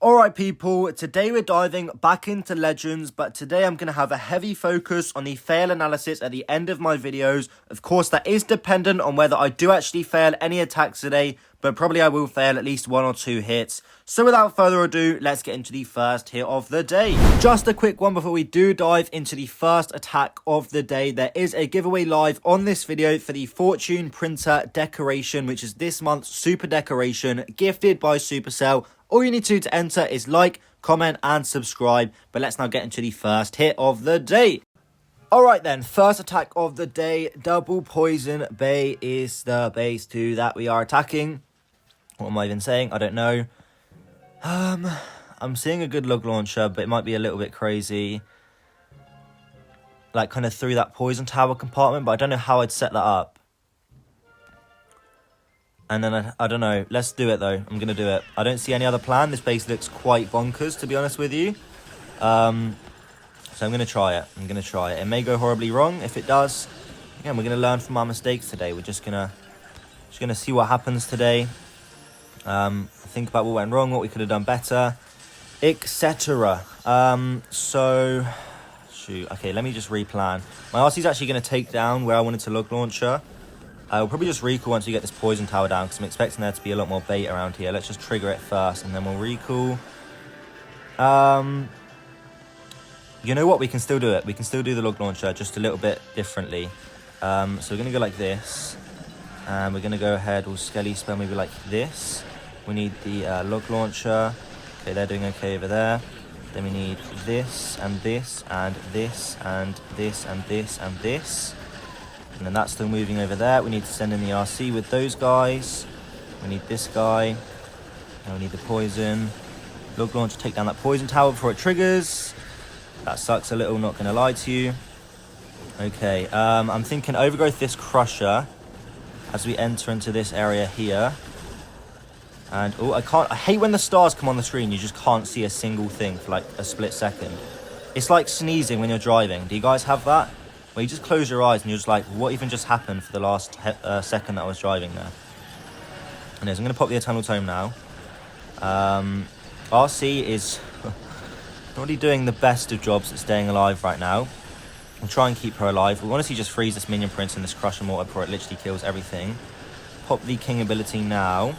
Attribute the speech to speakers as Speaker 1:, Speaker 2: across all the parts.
Speaker 1: Alright people, today we're diving back into Legends, but today I'm going to have a heavy focus on the fail analysis at the end of my videos. Of course, that is dependent on whether I do actually fail any attacks today, but probably I will fail at least 1 or 2 hits. So without further ado, let's get into the first hit of the day. Just a quick one before we do dive into the first attack of the day. There is a giveaway live on this video for the Fortune Printer decoration, which is this month's super decoration gifted by Supercell. All you need to do to enter is like, comment and subscribe. But let's now get into the first hit of the day. Alright then, first attack of the day. Double Poison Bay is the base 2 that we are attacking. What am I even saying? I don't know. I'm seeing a good log launcher, but it might be a little bit crazy. Like kind of through that poison tower compartment, but I don't know how I'd set that up. And then, I don't know. Let's do it, though. I'm going to do it. I don't see any other plan. This base looks quite bonkers, to be honest with you. So I'm going to try it. It may go horribly wrong. If it does, again, we're going to learn from our mistakes today. We're just going to see what happens today. Think about what went wrong, what we could have done better, etc. So, shoot. Okay, let me just replan. My RC is actually going to take down where I wanted to log launcher. We'll probably just recall once we get this poison tower down, because I'm expecting there to be a lot more bait around here. Let's just trigger it first, and then we'll recall. You know what? We can still do it. We can still do the log launcher, just a little bit differently. So we're going to go like this. And we're going to go ahead, we'll skelly spell maybe like this. We need the log launcher. Okay, they're doing okay over there. Then we need this, and this, and this, and this, and this, and this. And then that's still moving over there. We need to send in the RC with those guys. We need this guy. And we need the poison. Log launcher, take down that poison tower before it triggers. That sucks a little, not going to lie to you. Okay, I'm thinking overgrowth this crusher as we enter into this area here. And, oh, I hate when the stars come on the screen. You just can't see a single thing for like a split second. It's like sneezing when you're driving. Do you guys have that? Where you just close your eyes and you're just like, what even just happened for the last second that I was driving there? Anyways, I'm going to pop the Eternal Tome now. RC is not really doing the best of jobs at staying alive right now. We'll try and keep her alive. We'll honestly just freeze this Minion Prince in this Crusher Mortar before it literally kills everything. Pop the King ability now.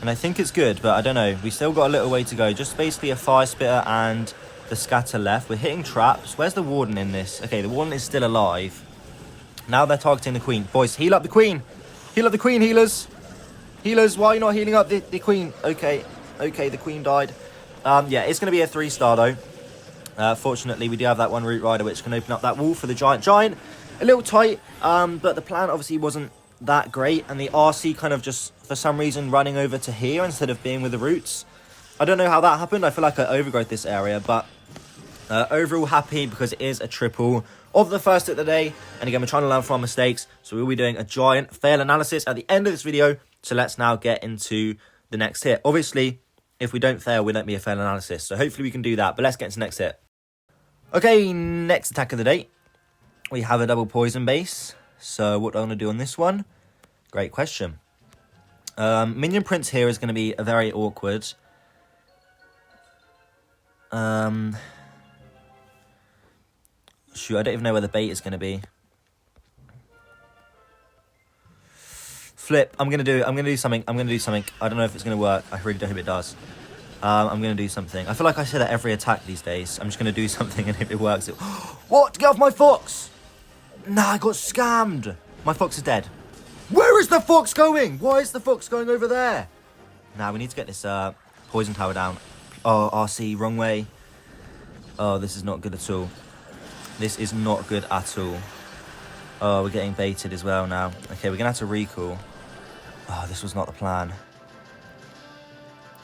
Speaker 1: And I think it's good, but I don't know. We still got a little way to go. Just basically a Fire Spitter and the scatter left. We're hitting traps. Where's the Warden in this? Okay, the Warden is still alive. Now they're targeting the Queen. Boys, heal up the Queen. Heal up the Queen, healers. Healers, why are you not healing up the Queen? Okay, the Queen died. Yeah, it's going to be a 3-star though. Fortunately, we do have that one Root Rider, which can open up that wall for the Giant. Giant, a little tight, but the plan obviously wasn't that great. And the RC kind of just, for some reason, running over to here instead of being with the Roots. I don't know how that happened. I feel like I overgrowth this area, but overall happy because it is a triple of the first hit of the day. And again, we're trying to learn from our mistakes. So we'll be doing a giant fail analysis at the end of this video. So let's now get into the next hit. Obviously, if we don't fail, we don't be a fail analysis. So hopefully we can do that. But let's get into the next hit. Okay, next attack of the day. We have a double poison base. So what do I want to do on this one? Great question. Minion Prince here is going to be a very awkward. Shoot, I don't even know where the bait is going to be. Flip. I'm gonna do something. I don't know if it's gonna work. I really don't hope it does. I'm gonna do something. I feel like I say that every attack these days. I'm just gonna do something, and if it works, what? Get off my fox! Nah, I got scammed. My fox is dead. Where is the fox going? Why is the fox going over there? Nah, we need to get this poison tower down. Oh, RC, wrong way. Oh, this is not good at all. This is not good at all. Oh, we're getting baited as well now. Okay, we're gonna have to recall. Oh, this was not the plan.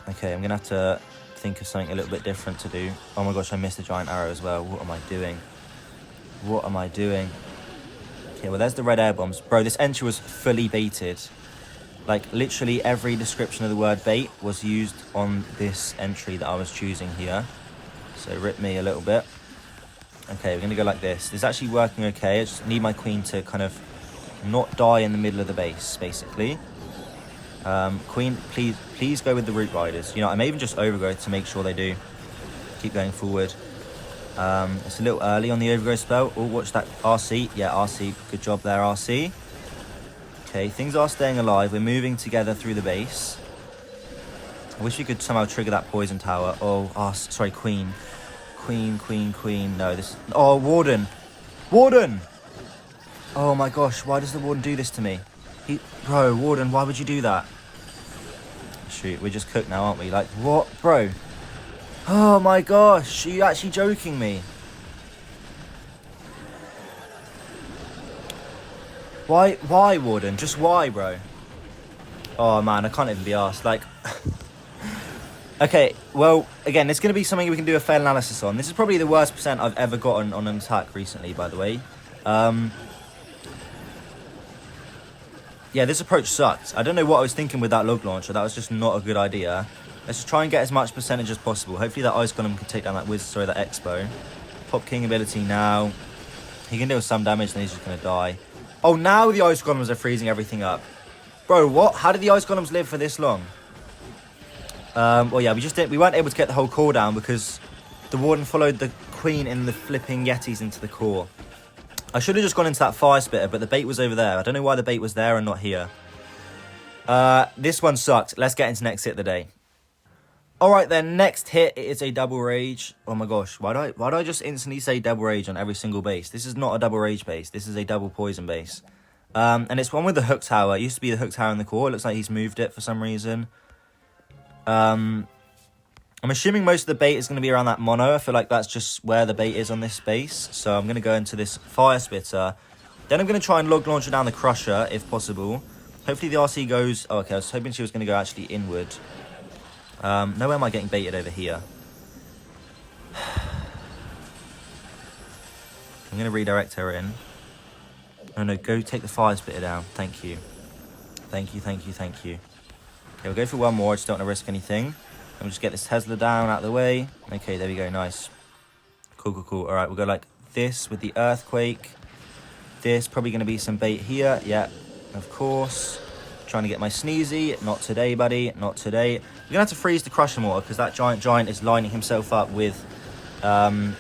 Speaker 1: Okay, I'm gonna have to think of something a little bit different to do. Oh my gosh, I missed the giant arrow as well. What am I doing? What am I doing? Okay, well, there's the red air bombs. Bro, this entry was fully baited. Like, literally every description of the word bait was used on this entry that I was choosing here. So, rip me a little bit. Okay, we're going to go like this. This is actually working okay. I just need my queen to kind of not die in the middle of the base, basically. Queen, please go with the Root Riders. You know, I may even just overgrowth to make sure they do keep going forward. It's a little early on the overgrowth spell. Oh, watch that RC. Yeah, RC. Good job there, RC. Okay, things are staying alive. We're moving together through the base. I wish we could somehow trigger that poison tower. Oh, sorry, Queen. Queen. No, this... Oh, Warden. Warden! Oh my gosh, why does the Warden do this to me? Bro, Warden, why would you do that? Shoot, we're just cooked now, aren't we? Like, what? Bro. Oh my gosh, are you actually joking me? Why, Warden? Just why, bro? Oh man, I can't even be asked. Like, okay, well, again, it's going to be something we can do a fair analysis on. This is probably the worst percent I've ever gotten on an attack recently, by the way. Yeah, this approach sucked. I don't know what I was thinking with that log launcher. That was just not a good idea. Let's just try and get as much percentage as possible. Hopefully that Ice Golem can take down that that Expo. Pop King ability now. He can deal some damage, then he's just going to die. Oh, now the Ice Golems are freezing everything up. Bro, what? How did the Ice Golems live for this long? Well, yeah, we weren't able to get the whole core down because the Warden followed the Queen in the flipping Yetis into the core. I should have just gone into that Fire Spitter, but the bait was over there. I don't know why the bait was there and not here. This one sucked. Let's get into next hit of the day. Alright then, next hit is a double rage. Oh my gosh, why do I just instantly say double rage on every single base? This is not a double rage base. This is a double poison base. And it's one with the hook tower. It used to be the hook tower in the core. It looks like he's moved it for some reason. I'm assuming most of the bait is going to be around that mono. I feel like that's just where the bait is on this base. So I'm going to go into this Fire Spitter. Then I'm going to try and log launcher down the Crusher, if possible. Hopefully the RC goes... Oh, okay, I was hoping she was going to go actually inward. No way am I getting baited over here. I'm going to redirect her in. No, go take the Fire Spitter down. Thank you. Thank you. Okay, we'll go for one more. I just don't want to risk anything. Let me just get this Tesla down out of the way. Okay, there we go. Nice. Cool. All right, we'll go like this with the Earthquake. This, probably going to be some bait here. Yeah, of course. Trying to get my Sneezy. Not today, buddy. Not today. We're going to have to freeze the Crusher Mortar because that giant is lining himself up with the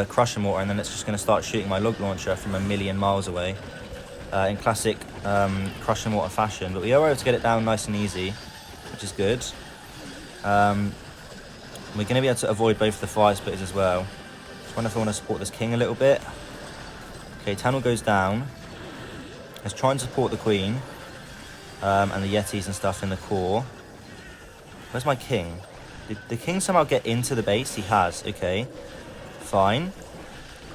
Speaker 1: Crusher Mortar. And then it's just going to start shooting my log launcher from a million miles away. In classic Crusher Mortar fashion. But we are able to get it down nice and easy, which is good. We're going to be able to avoid both the Fire Spitters as well. Just wonder if I want to support this King a little bit. Okay, Tunnel goes down. Let's try and support the Queen. And the Yetis and stuff in the core. Where's my King? Did the King somehow get into the base? He has. Okay. Fine.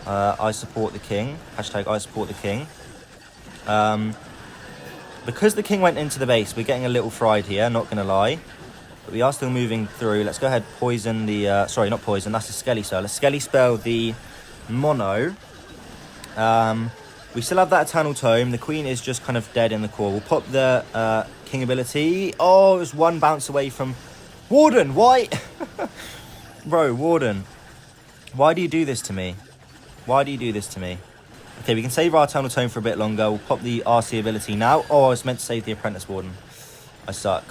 Speaker 1: I support the King. Hashtag I support the King. Because the King went into the base, we're getting a little fried here, not going to lie. But we are still moving through. Let's go ahead poison the... sorry, not poison. That's a Skelly Spell. Let's Skelly Spell the Mono. We still have that Eternal Tome. The Queen is just kind of dead in the core. We'll pop the King ability. Oh, it was one bounce away from... Warden, why? Bro, Warden. Why do you do this to me? Okay, we can save our Eternal Tome for a bit longer. We'll pop the RC ability now. Oh, I was meant to save the Apprentice Warden. I suck.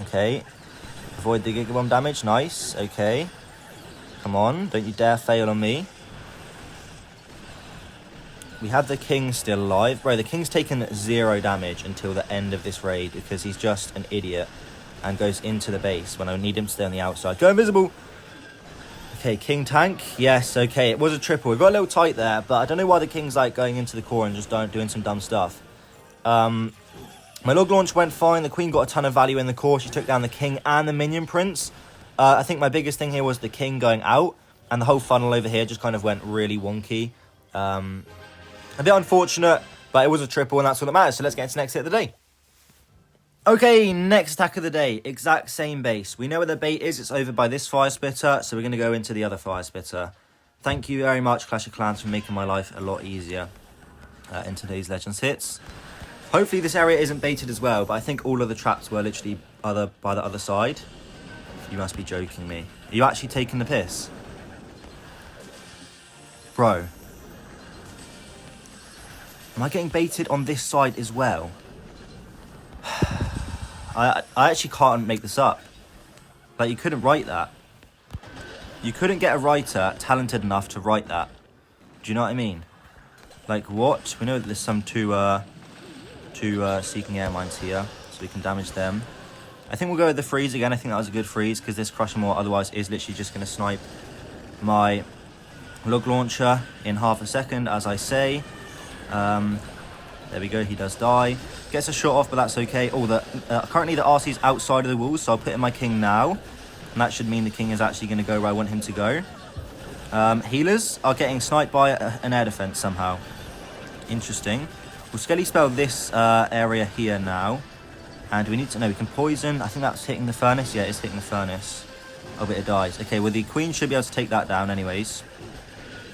Speaker 1: Okay. Avoid the Giga Bomb damage. Nice. Okay. Come on. Don't you dare fail on me. We have the King still alive. Bro, the King's taken 0 damage until the end of this raid because he's just an idiot and goes into the base when I need him to stay on the outside. Go invisible. Okay, King tank. Yes, okay. It was a triple. We got a little tight there, but I don't know why the King's like going into the core and just doing some dumb stuff. My log launch went fine. The Queen got a ton of value in the core. She took down the King and the Minion Prince. I think my biggest thing here was the King going out, and the whole funnel over here just kind of went really wonky. A bit unfortunate, but it was a triple, and that's all that matters. So let's get into next hit of the day. Okay, next attack of the day. Exact same base. We know where the bait is. It's over by this Fire Spitter, so we're going to go into the other Fire Spitter. Thank you very much, Clash of Clans, for making my life a lot easier in today's Legends hits. Hopefully this area isn't baited as well, but I think all of the traps were literally by the other side. You must be joking me. Are you actually taking the piss? Bro. Am I getting baited on this side as well? I actually can't make this up. Like, you couldn't write that. You couldn't get a writer talented enough to write that. Do you know what I mean? Like, what? We know that there's some two Seeking Air Mines here, so we can damage them. I think we'll go with the freeze again. I think that was a good freeze, because this Crush 'Em All otherwise is literally just going to snipe my log launcher in half a second, as I say. There we go, he does die. Gets a shot off, but that's okay. Oh, currently the RC is outside of the walls, so I'll put in my king now. And that should mean the king is actually going to go where I want him to go. Healers are getting sniped by an air defense somehow. Interesting. We'll Skelly Spell this area here now. And we need to know, we can poison. I think that's hitting the furnace. Yeah, it's hitting the furnace. Oh, but it dies. Okay, well, the queen should be able to take that down anyways.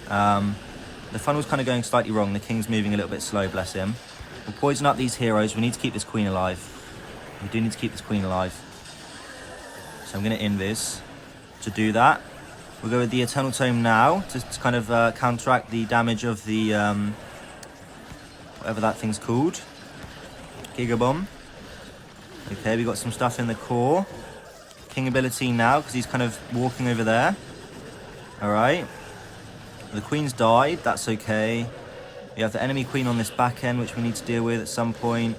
Speaker 1: The funnel's kind of going slightly wrong. The king's moving a little bit slow, bless him. We'll poison up these heroes. We need to keep this queen alive. We do need to keep this queen alive. So I'm going to invis to do that. We'll go with the Eternal Tome now to kind of counteract the damage of the, whatever that thing's called. Gigabomb. Okay, we got some stuff in the core. King ability now, because he's kind of walking over there. Alright. The queen's died, that's okay. We have the enemy queen on this back end, which we need to deal with at some point.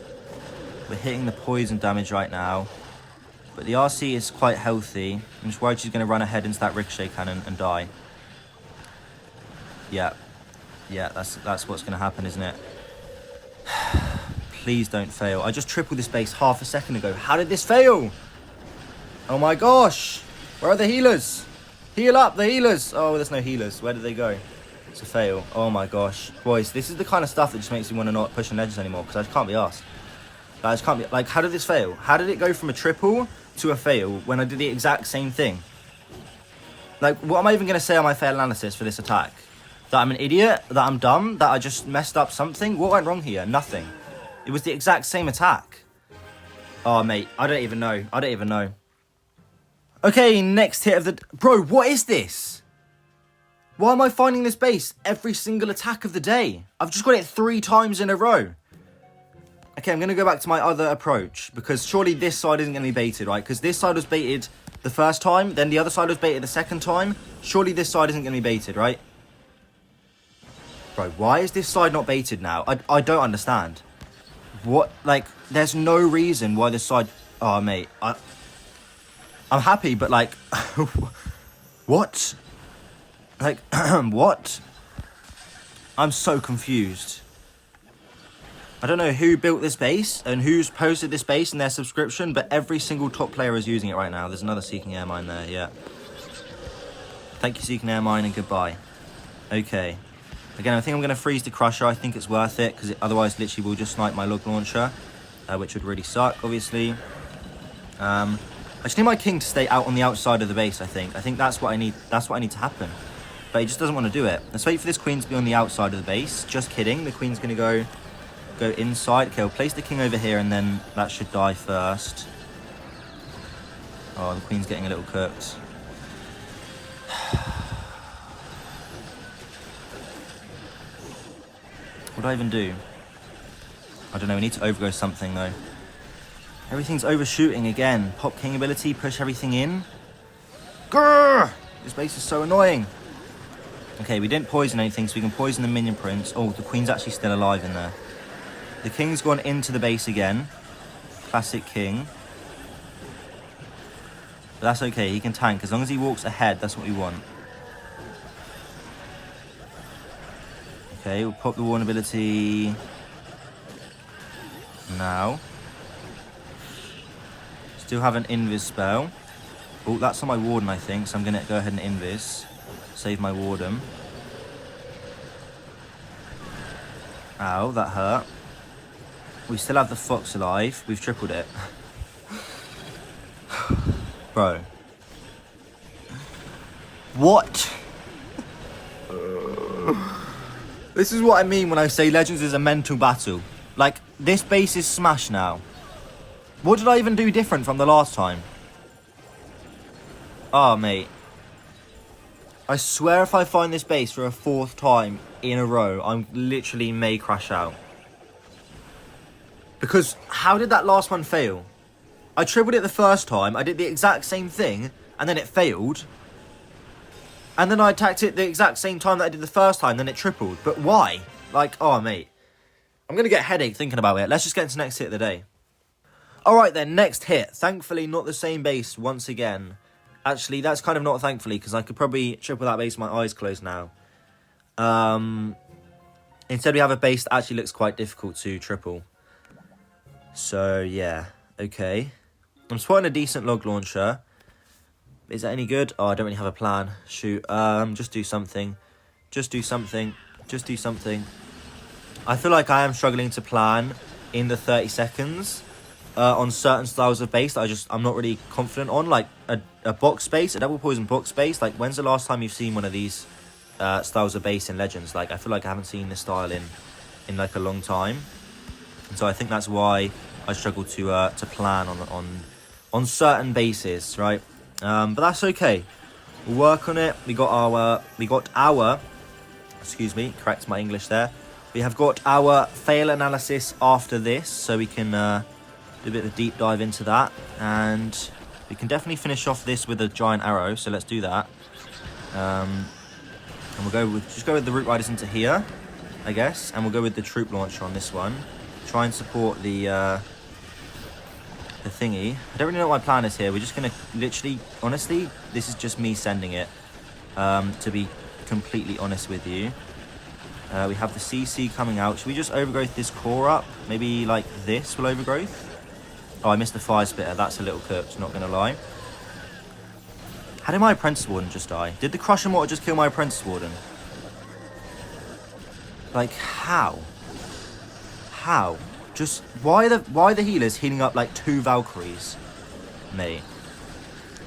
Speaker 1: We're hitting the poison damage right now. But the RC is quite healthy. I'm just worried she's going to run ahead into that ricochet cannon and die. Yeah. Yeah, that's what's going to happen, isn't it? Please don't fail. I just tripled this base half a second ago. How did this fail? Oh my gosh. Where are the healers? Heal up, the healers. Oh, there's no healers. Where did they go? It's a fail. Oh my gosh. Boys, this is the kind of stuff that just makes me want to not push on ledges anymore, because I just can't be asked. I just can't be... Like, how did this fail? How did it go from a triple to a fail when I did the exact same thing? Like, what am I even going to say on my fail analysis for this attack? That I'm an idiot? That I'm dumb? That I just messed up something? What went wrong here? Nothing. It was the exact same attack. Oh, mate. I don't even know. I don't even know. Okay, next hit of the... Bro, what is this? Why am I finding this base every single attack of the day? I've just got it 3 times in a row. Okay, I'm going to go back to my other approach, because surely this side isn't going to be baited, right? Because this side was baited the first time, then the other side was baited the second time. Surely this side isn't going to be baited, right? Bro, why is this side not baited now? I don't understand. What? Like, there's no reason why this side... Oh, mate. I'm happy, but, like... What? Like, what? I'm so confused. I don't know who built this base and who's posted this base in their subscription, but every single top player is using it right now. There's another Seeking Air Mine there, yeah. Thank you, Seeking Air Mine, and goodbye. Okay. Again, I think I'm going to freeze the Crusher. I think it's worth it, because otherwise, literally, we'll just snipe my log launcher, which would really suck, obviously. I just need my king to stay out on the outside of the base, I think. I think that's what I need. That's what I need to happen. But he just doesn't want to do it. Let's wait for this queen to be on the outside of the base. Just kidding. The queen's going to go inside. Okay, we'll place the king over here, and then that should die first. Oh, the queen's getting a little cooked. What do I even do? I don't know. We need to overgo something, though. Everything's overshooting again. Pop king ability, push everything in. Grrr! This base is so annoying. Okay, we didn't poison anything, so we can poison the minion prince. Oh, the queen's actually still alive in there. The king's gone into the base again. Classic king. But that's okay, he can tank. As long as he walks ahead, that's what we want. Okay, we'll pop the warn ability now. Still have an invis spell. Oh, that's on my warden, I think, so I'm going to go ahead and invis. Save my warden. Ow, that hurt. We still have the fox alive. We've tripled it. Bro. What? This is what I mean when I say Legends is a mental battle. Like, this base is smashed now. What did I even do different from the last time? Oh, mate. I swear if I find this base for a 4th time in a row, I'm literally may crash out. Because how did that last one fail? I tripled it the first time. I did the exact same thing, and then it failed. And then I attacked it the exact same time that I did the first time, then it tripled. But why? Like, oh, mate. I'm going to get a headache thinking about it. Let's just get into the next hit of the day. Alright then, next hit. Thankfully, not the same base once again. Actually, that's kind of not thankfully, because I could probably triple that base with my eyes closed now. Instead, we have a base that actually looks quite difficult to triple. So, yeah. Okay. I'm spotting a decent log launcher. Is that any good? Oh, I don't really have a plan. Shoot. Just do something. Just do something. Just do something. I feel like I am struggling to plan in the 30 seconds on certain styles of base that I'm not really confident on. Like a box base, a double poison box base. Like, when's the last time you've seen one of these styles of base in Legends? Like, I feel like I haven't seen this style in like a long time. And so I think that's why I struggle to plan on certain bases, right? But that's okay. We'll work on it. We got our excuse me, correct my English there. We have got our fail analysis after this, so we can do a bit of a deep dive into that, and we can definitely finish off this with a giant arrow. So let's do that. And we'll just go with the Root Riders into here, I guess, and we'll go with the troop launcher on this one. Try and support the thingy. I don't really know what my plan is here. We're just gonna literally, honestly, this is just me sending it. To be completely honest with you, we have the CC coming out. Should we just overgrowth this core up? Maybe like this will overgrowth. Oh, I missed the fire spitter. That's a little cooked, not gonna lie. How did my apprentice warden just die? Did the Crush and Mortar just kill my apprentice warden? Like, how? How? Just why the healers healing up like 2 Valkyries, mate?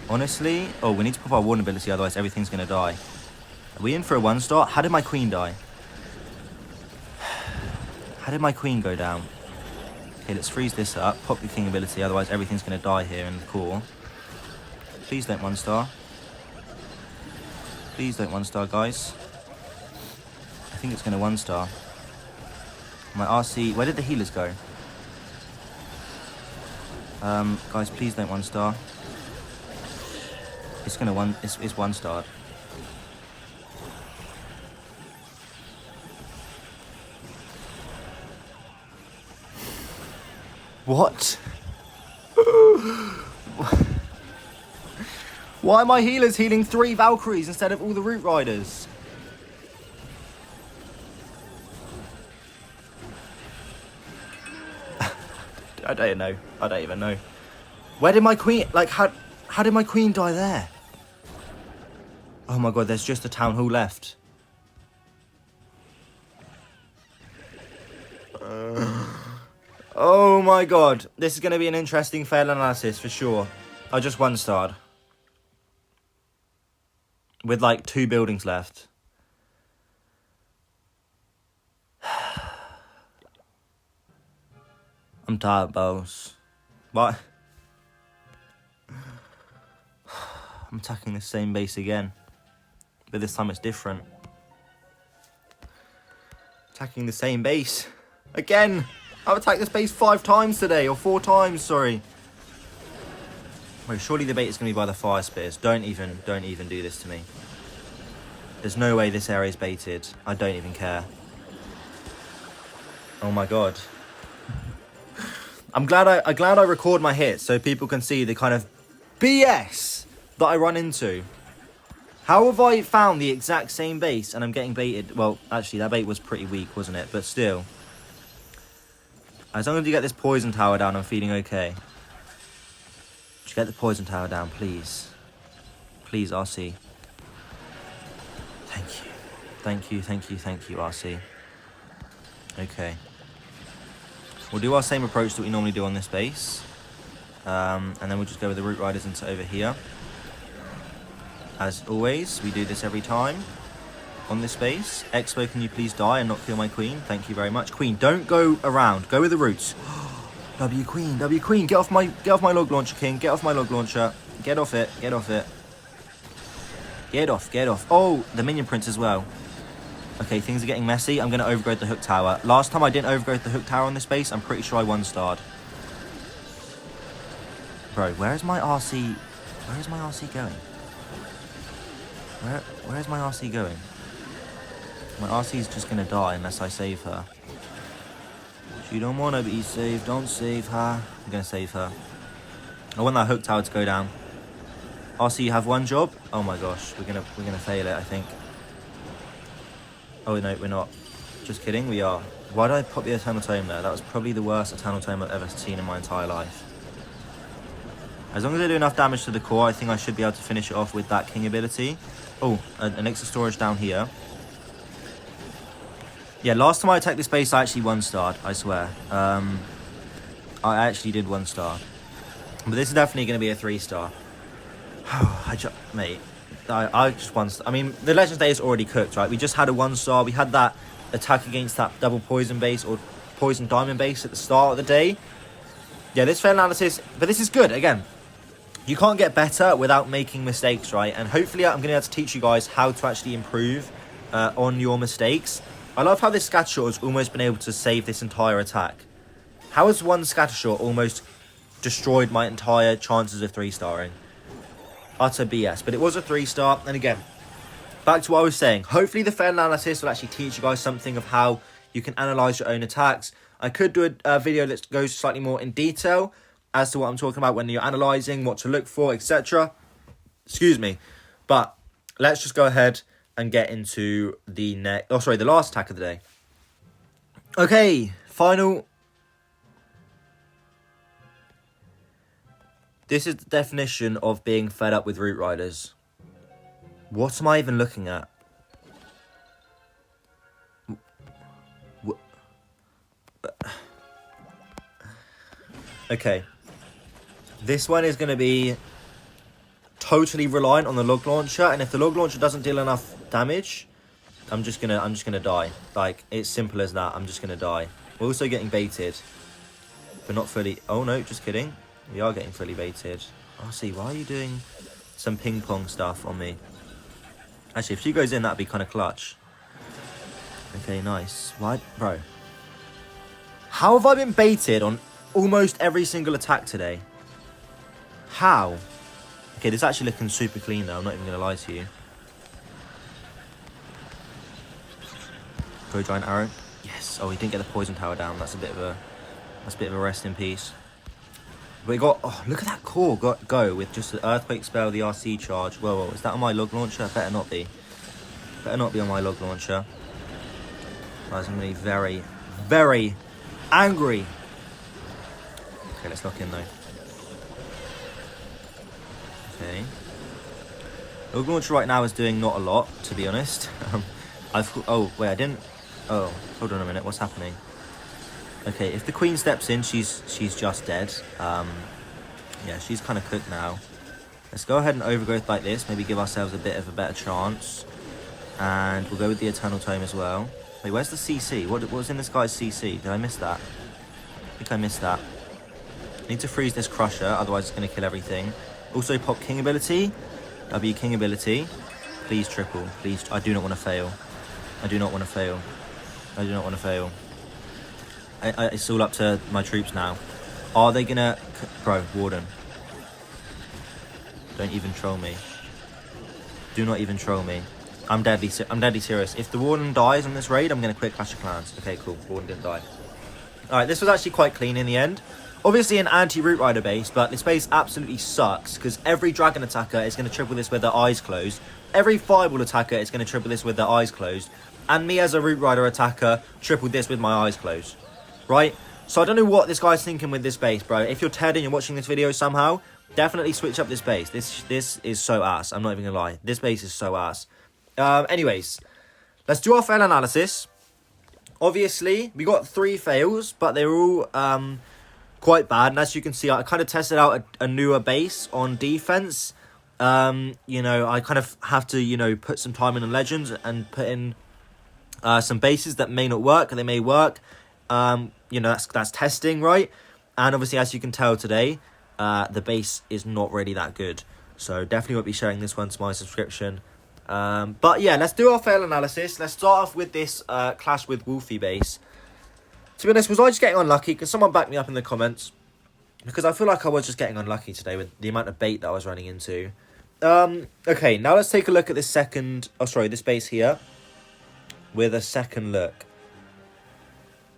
Speaker 1: Honestly, oh, we need to pop our warden ability, otherwise everything's gonna die. Are we in for a 1-star? How did my queen die? How did my queen go down? Okay, let's freeze this up. Pop the king ability, otherwise everything's gonna die here in the core. Please don't 1-star. Please don't 1-star, guys. I think it's gonna 1-star. My RC, where did the healers go? Guys, please don't 1-star. It's gonna it's 1-starred. What? Why are my healers healing 3 Valkyries instead of all the Root Riders? I don't know. I don't even know. Where did my queen... Like, how did my queen die there? Oh my god, there's just a town hall left. Oh my god. This is going to be an interesting fail analysis for sure. I just 1-starred. With like 2 buildings left. I'm tired, boss. What? I'm attacking the same base again. But this time it's different. Attacking the same base. Again! I've attacked this base 5 times today. Or 4 times, sorry. Wait, surely the bait is going to be by the fire spears. Don't even do this to me. There's no way this area is baited. I don't even care. Oh my god. I'm glad I record my hits so people can see the kind of BS that I run into. How have I found the exact same base and I'm getting baited? Well, actually, that bait was pretty weak, wasn't it? But still. As long as you get this poison tower down, I'm feeling okay. Just get the poison tower down, please. Please, RC. Thank you. Thank you, thank you, thank you, RC. Okay. We'll do our same approach that we normally do on this base. And then we'll just go with the Root Riders into over here. As always, we do this every time on this base. Expo, can you please die and not kill my queen? Thank you very much. Queen, don't go around. Go with the roots. W queen, get off my log launcher, king. Get off my log launcher. Get off it. Get off it. Get off. Oh, the minion prince as well. Okay, things are getting messy. I'm going to overgrowth the hook tower. Last time I didn't overgrowth the hook tower on this base. I'm pretty sure I 1-starred. Bro, where is my RC? Where is my RC going? Where is my RC going? My RC is just gonna die unless I save her. She don't wanna be saved. Don't save her. I'm gonna save her. I want that hook tower to go down. RC, you have one job. Oh my gosh, we're gonna fail it, I think. Oh no, we're not. Just kidding, we are. Why did I pop the Eternal Tome there? That was probably the worst Eternal Tome I've ever seen in my entire life. As long as I do enough damage to the core, I think I should be able to finish it off with that King ability. Oh, an extra storage down here. Yeah, last time I attacked this base, I actually 1-starred, I swear. I actually did 1-star. But this is definitely going to be a 3-star. Mate, I just 1-star. I mean, the Legends Day is already cooked, right? We just had a 1-star. We had that attack against that double poison base or poison diamond base at the start of the day. Yeah, this fail analysis, but this is good. Again, you can't get better without making mistakes, right? And hopefully I'm going to be able to teach you guys how to actually improve on your mistakes. I love how this scatter shot has almost been able to save this entire attack. How has one scatter shot almost destroyed my entire chances of 3-starring? Utter BS. But it was a 3-star. And again, back to what I was saying. Hopefully the fail analysis will actually teach you guys something of how you can analyze your own attacks. I could do a video that goes slightly more in detail as to what I'm talking about when you're analyzing, what to look for, etc. Excuse me. But let's just go ahead and get into the the last attack of the day. Okay, final. This is the definition of being fed up with Root Riders. What am I even looking at? Okay. This one is going to be totally reliant on the log launcher, and if the log launcher doesn't deal enough damage, I'm just gonna die. Like, it's simple as that. I'm just gonna die. We're also getting baited, but not fully. Oh no, just kidding. We are getting fully baited. Oh, see, why are you doing some ping pong stuff on me? Actually, if she goes in, that'd be kind of clutch. Okay, nice. Why, bro? How have I been baited on almost every single attack today? How? Okay, this is actually looking super clean though. I'm not even gonna lie to you. Go giant arrow. Yes. Oh, he didn't get the poison tower down. That's a bit of a rest in peace. But we got. Oh, look at that core. Go with just the earthquake spell, the RC charge. Whoa, is that on my log launcher? Better not be. Better not be on my log launcher. I was gonna be very, very angry. Okay, let's lock in though. Okay. Log launcher right now is doing not a lot, to be honest. Oh wait, I didn't. Oh, hold on a minute. What's happening? Okay, if the queen steps in, she's just dead. Yeah, she's kind of cooked now. Let's go ahead and overgrowth like this. Maybe give ourselves a bit of a better chance. And we'll go with the Eternal Tome as well. Wait, where's the CC? What was in this guy's CC? Did I miss that? I think I missed that. I need to freeze this Crusher, otherwise it's going to kill everything. Also pop King ability. W King ability. Please triple. Please. I do not want to fail. I do not want to fail. I do not want to fail. It's all up to my troops now. Are they going to... Bro, Warden. Don't even troll me. Do not even troll me. I'm deadly serious. If the Warden dies on this raid, I'm going to quit Clash of Clans. Okay, cool. Warden didn't die. Alright, this was actually quite clean in the end. Obviously an anti-Root Rider base, but this base absolutely sucks because every Dragon attacker is going to triple this with their eyes closed. Every Fireball attacker is going to triple this with their eyes closed. And me as a Root Rider attacker tripled this with my eyes closed. Right? So I don't know what this guy's thinking with this base, bro. If you're Ted and you're watching this video somehow, definitely switch up this base. This is so ass. I'm not even going to lie. This base is so ass. Anyways, let's do our fail analysis. Obviously, we got 3 fails, but they were all quite bad. And as you can see, I kind of tested out a newer base on defense. You know, I kind of have to, you know, put some time in on Legends and put in some bases that may not work, and they may work. You know, that's testing, right? And obviously, as you can tell today, the base is not really that good. So definitely won't be sharing this one to my subscription. But yeah, let's do our fail analysis. Let's start off with this Clash with Wolfie base. To be honest, was I just getting unlucky? Because someone backed me up in the comments. Because I feel like I was just getting unlucky today with the amount of bait that I was running into. Okay, now let's take a look at this this base here. With a second look.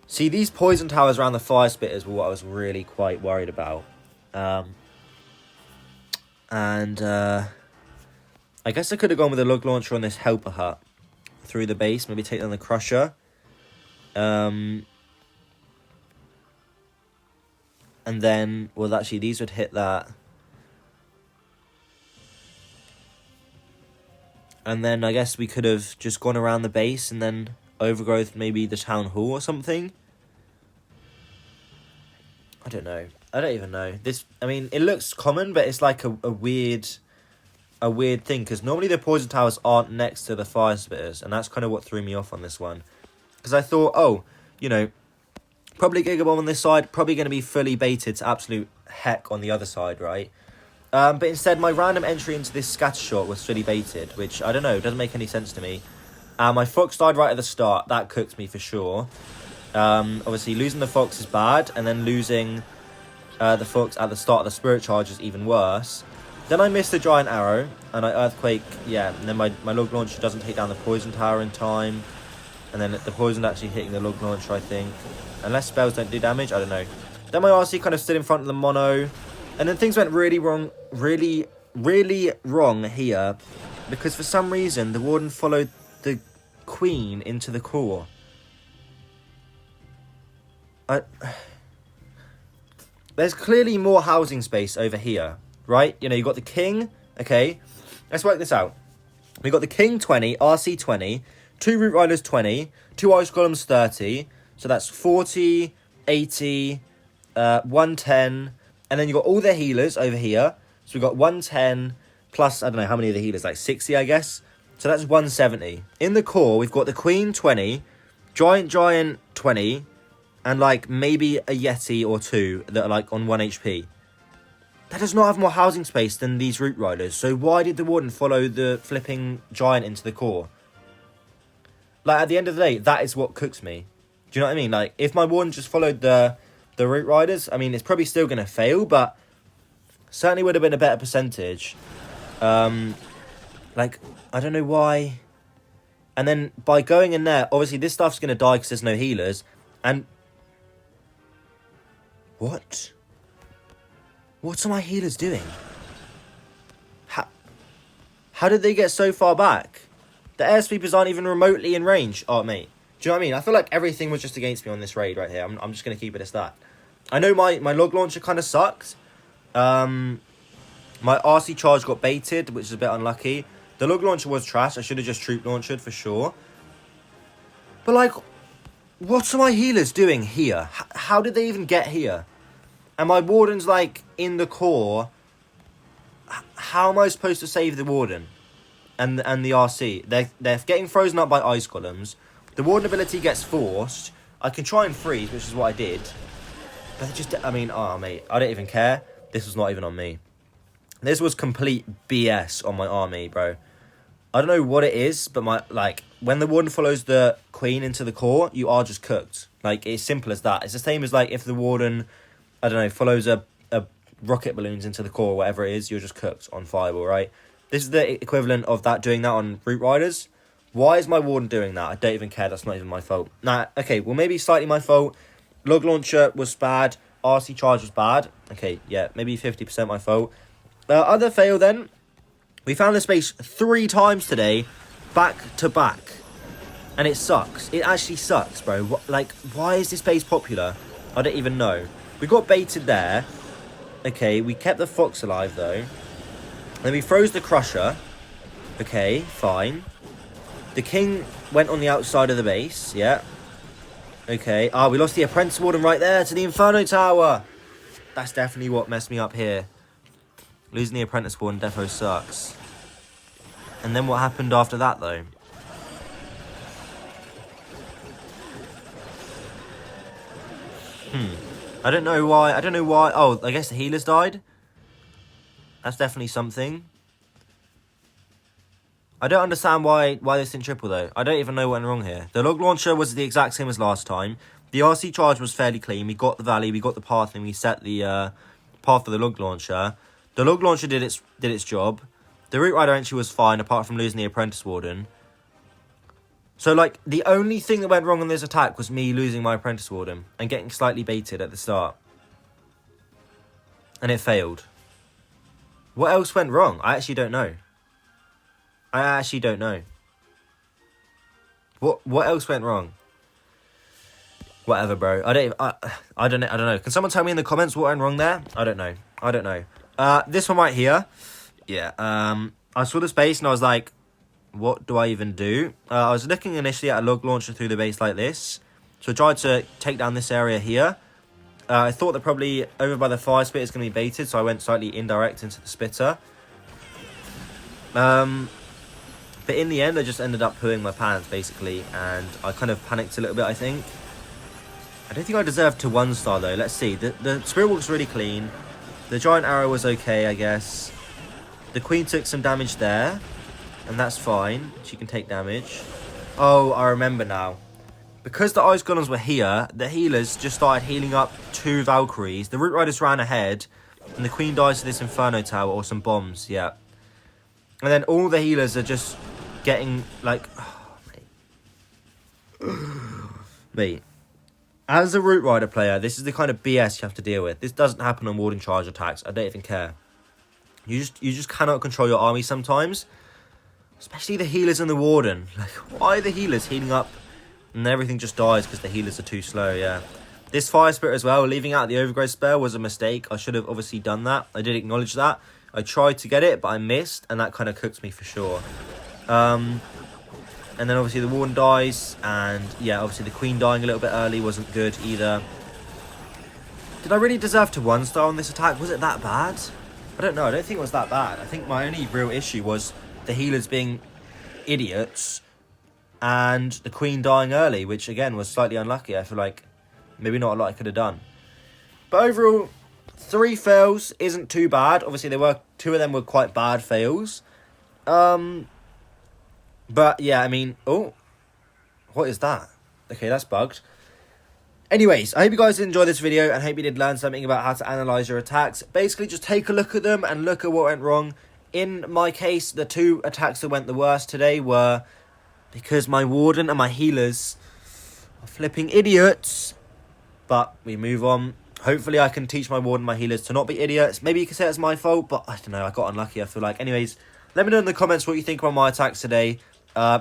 Speaker 1: See, these poison towers around the fire spitters were what I was really quite worried about. I guess I could have gone with a log launcher on this helper hut. Through the base, maybe take down the crusher. And then, well, actually, these would hit that. And then I guess we could have just gone around the base and then overgrowth maybe the town hall or something. I don't know. I don't even know. I mean, it looks common, but it's like a weird thing. Because normally the poison towers aren't next to the fire spitters. And that's kind of what threw me off on this one. Because I thought, oh, you know, probably Gigabomb on this side, probably going to be fully baited to absolute heck on the other side, right? But instead, my random entry into this scatter shot was fully baited, which, I don't know, doesn't make any sense to me. My Fox died right at the start. That cooked me for sure. Obviously, losing the Fox is bad, and then losing the Fox at the start of the Spirit Charge is even worse. Then I missed the Giant Arrow, and I Earthquake, yeah, and then my Log Launcher doesn't take down the Poison Tower in time. And then the poison actually hitting the Log Launcher, I think. Unless spells don't do damage, I don't know. Then my RC kind of stood in front of the mono. And then things went really wrong, really wrong here. Because for some reason, the Warden followed the Queen into the core. There's clearly more housing space over here, right? You know, you got the King, okay. Let's work this out. We got the King 20, RC 20, 2 Root Riders 20, 2 Ice Golems 30. So that's 40, 80, 110. And then you got all the healers over here. So we've got 110 plus, I don't know how many of the healers, like 60, I guess. So that's 170. In the core, we've got the Queen 20, Giant 20, and like maybe a Yeti or 2 that are like on 1 HP. That does not have more housing space than these Root Riders. So why did the Warden follow the flipping Giant into the core? Like, at the end of the day, that is what cooks me. Do you know what I mean? Like, if my Warden just followed the Root Riders, I mean, it's probably still going to fail, but certainly would have been a better percentage. Like, I don't know why. And then by going in there, obviously this stuff's going to die because there's no healers. And what? What are my healers doing? How did they get so far back? The air sweepers aren't even remotely in range. Oh, mate. Do you know what I mean? I feel like everything was just against me on this raid right here. I'm just going to keep it as that. I know my log launcher kind of sucks. My RC charge got baited, which is a bit unlucky. The log launcher was trash. I should have just troop launched for sure. But, like, what are my healers doing here? How did they even get here? And my Warden's, like, in the core. How am I supposed to save the Warden? And the RC. They're getting frozen up by Ice Golems. The Warden ability gets forced. I can try and freeze, which is what I did. But just, I mean, oh, mate. I don't even care. This was not even on me. This was complete BS on my army, bro. I don't know what it is, but when the Warden follows the Queen into the core, you are just cooked. Like, it's simple as that. It's the same as, like, if the Warden, I don't know, follows a rocket balloons into the core or whatever it is, you're just cooked on Fireball, right? This is the equivalent of that, doing that on Root Riders. Why is my Warden doing that? I don't even care. That's not even my fault. Nah, okay, well, maybe slightly my fault. Log Launcher was bad. RC Charge was bad. Okay, yeah, maybe 50% my fault. Other fail then. We found this base 3 times today, back to back. And it sucks. It actually sucks, bro. Why is this base popular? I don't even know. We got baited there. Okay, we kept the Fox alive, though. Then we froze the Crusher. Okay, fine. The King went on the outside of the base, yeah. Okay, we lost the Apprentice Warden right there to the Inferno Tower. That's definitely what messed me up here. Losing the Apprentice Warden defo sucks. And then what happened after that, though? I don't know why. Oh, I guess the healers died. That's definitely something. I don't understand why this didn't triple, though. I don't even know what went wrong here. The log launcher was the exact same as last time. The RC charge was fairly clean. We got the valley, we got the path, and we set the path for the log launcher. The log launcher did its job. The route rider entry was fine, apart from losing the apprentice warden. So, like, the only thing that went wrong on this attack was me losing my apprentice warden and getting slightly baited at the start. And it failed. What else went wrong? I actually don't know. What else went wrong? Whatever, bro. I don't know. Can someone tell me in the comments what went wrong there? I don't know. This one right here. Yeah. I saw this base and I was like, what do I even do? I was looking initially at a log launcher through the base like this. So I tried to take down this area here. I thought that probably over by the fire spitter is going to be baited, so I went slightly indirect into the spitter. But in the end, I just ended up pooing my pants, basically, and I kind of panicked a little bit, I think. I don't think I deserved to 1-star, though. Let's see. The Spirit Walk's really clean. The Giant Arrow was okay, I guess. The Queen took some damage there, and that's fine. She can take damage. Oh, I remember now. Because the Ice Golems were here, the healers just started healing up 2 Valkyries. The Root Riders ran ahead, and the Queen dies to this Inferno Tower or some bombs, yeah. And then all the healers are just getting, like... Oh, mate. As a Root Rider player, this is the kind of BS you have to deal with. This doesn't happen on Warden Charge attacks. I don't even care. You just cannot control your army sometimes. Especially the healers and the Warden. Like, why are the healers healing up and everything just dies because the healers are too slow, yeah. This Fire Spirit as well, leaving out the Overgrowth spell was a mistake. I should have obviously done that. I did acknowledge that. I tried to get it, but I missed, and that kind of cooked me for sure. And then obviously the Warden dies, and yeah, obviously the Queen dying a little bit early wasn't good either. Did I really deserve to 1-star on this attack? Was it that bad? I don't know. I don't think it was that bad. I think my only real issue was the healers being idiots and the Queen dying early, which again was slightly unlucky. I feel like maybe not a lot I could have done. But overall, 3 fails isn't too bad. Obviously, 2 of them were quite bad fails. But yeah, I mean, oh, what is that? Okay, that's bugged. Anyways, I hope you guys enjoyed this video and hope you did learn something about how to analyze your attacks. Basically, just take a look at them and look at what went wrong. In my case, the 2 attacks that went the worst today were because my Warden and my healers are flipping idiots. But we move on. Hopefully, I can teach my Warden and my healers to not be idiots. Maybe you can say it's my fault, but I don't know. I got unlucky, I feel like. Anyways, let me know in the comments what you think about my attacks today.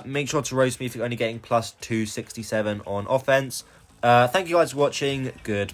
Speaker 1: Make sure to roast me if you're only getting plus 267 on offense. Thank you guys for watching. Good.